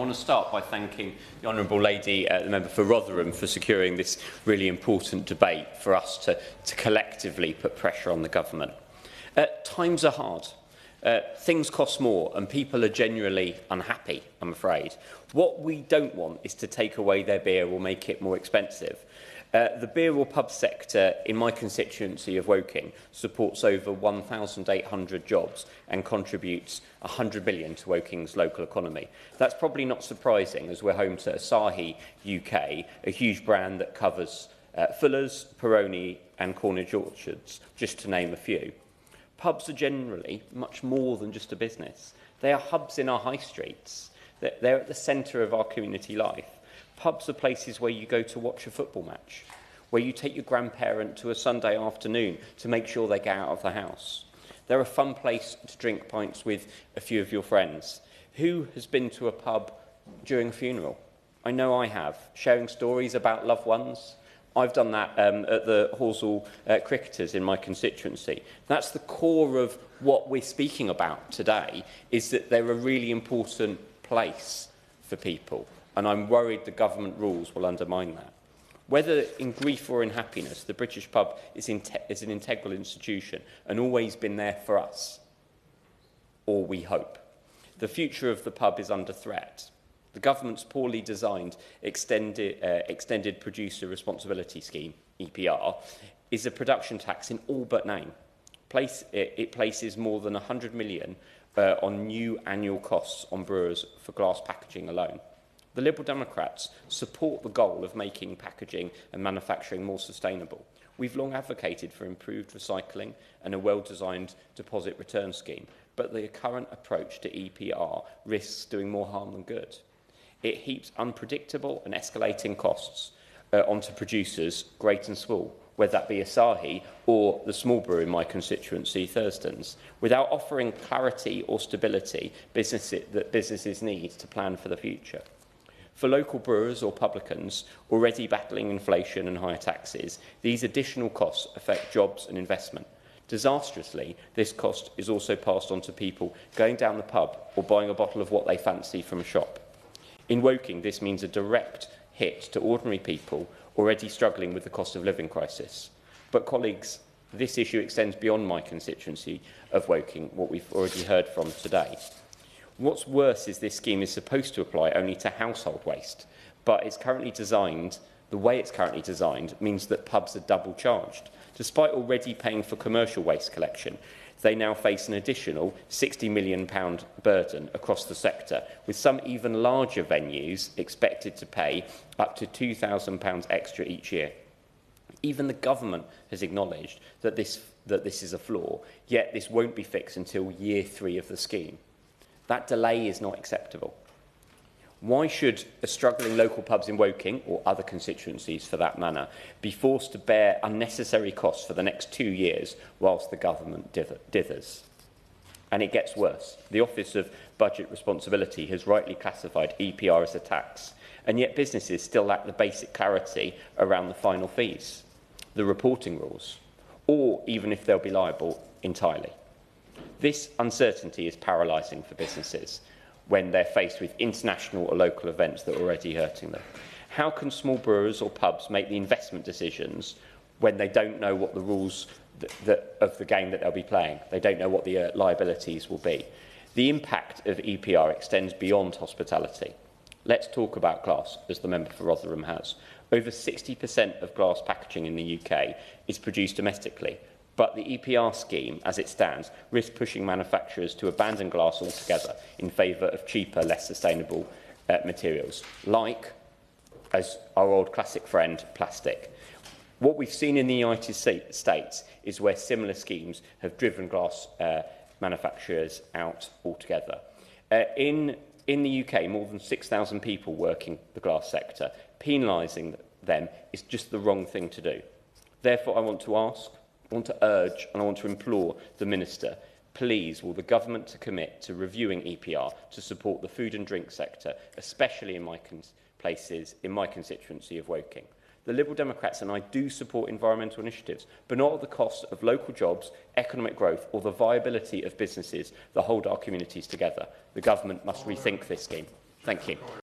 want to start by thanking the Honourable Lady, the member for Rotherham, for securing this really important debate for us to collectively put pressure on the government. Times are hard. Things cost more and people are genuinely unhappy, I'm afraid. What we don't want is to take away their beer or make it more expensive. The beer or pub sector in my constituency of Woking supports over 1,800 jobs and contributes 100 million to Woking's local economy. That's probably not surprising, as we're home to Asahi UK, a huge brand that covers Fuller's, Peroni and Cornish Orchards, just to name a few. Pubs are generally much more than just a business. They are hubs in our high streets. They're at the centre of our community life. Pubs are places where you go to watch a football match, where you take your grandparent to a Sunday afternoon to make sure they get out of the house. They're a fun place to drink pints with a few of your friends. Who has been to a pub during a funeral? I know I have, sharing stories about loved ones. I've done that at the Horsell Cricketers in my constituency. That's the core of what we're speaking about today, is that they're a really important place for people. And I'm worried the government rules will undermine that. Whether in grief or in happiness, the British pub is an integral institution and always been there for us, or we hope. The future of the pub is under threat. The government's poorly designed Extended Producer Responsibility Scheme, EPR, is a production tax in all but name. It places more than 100 million on new annual costs on brewers for glass packaging alone. The Liberal Democrats support the goal of making packaging and manufacturing more sustainable. We've long advocated for improved recycling and a well-designed deposit return scheme, but the current approach to EPR risks doing more harm than good. It heaps unpredictable and escalating costs onto producers, great and small, whether that be Asahi or the small brewer in my constituency, Thurston's, without offering clarity or stability that businesses need to plan for the future. For local brewers or publicans already battling inflation and higher taxes, these additional costs affect jobs and investment. Disastrously, this cost is also passed on to people going down the pub or buying a bottle of what they fancy from a shop. In Woking, this means a direct hit to ordinary people already struggling with the cost of living crisis. But colleagues, this issue extends beyond my constituency of Woking, what we've already heard from today. What's worse is this scheme is supposed to apply only to household waste, but the way it's currently designed means that pubs are double charged. Despite already paying for commercial waste collection, they now face an additional £60 million burden across the sector, with some even larger venues expected to pay up to £2,000 extra each year. Even the government has acknowledged that this is a flaw, yet this won't be fixed until year 3 of the scheme. That delay is not acceptable. Why should struggling local pubs in Woking, or other constituencies for that matter, be forced to bear unnecessary costs for the next 2 years whilst the government dithers? And it gets worse. The Office of Budget Responsibility has rightly classified EPR as a tax, and yet businesses still lack the basic clarity around the final fees, the reporting rules, or even if they'll be liable entirely. This uncertainty is paralysing for businesses when they're faced with international or local events that are already hurting them. How can small brewers or pubs make the investment decisions when they don't know what the rules of the game that they'll be playing? They don't know what the liabilities will be. The impact of EPR extends beyond hospitality. Let's talk about glass, as the member for Rotherham has. Over 60% of glass packaging in the UK is produced domestically, but the EPR scheme, as it stands, risks pushing manufacturers to abandon glass altogether in favour of cheaper, less sustainable materials, like, as our old classic friend, plastic. What we've seen in the United States is where similar schemes have driven glass manufacturers out altogether. In the UK, more than 6,000 people work in the glass sector. Penalising them is just the wrong thing to do. Therefore, I want to urge and I want to implore the Minister, please, will the government commit to reviewing EPR to support the food and drink sector, especially in my constituency of Woking. The Liberal Democrats and I do support environmental initiatives, but not at the cost of local jobs, economic growth or the viability of businesses that hold our communities together. The government must rethink this scheme. Thank you.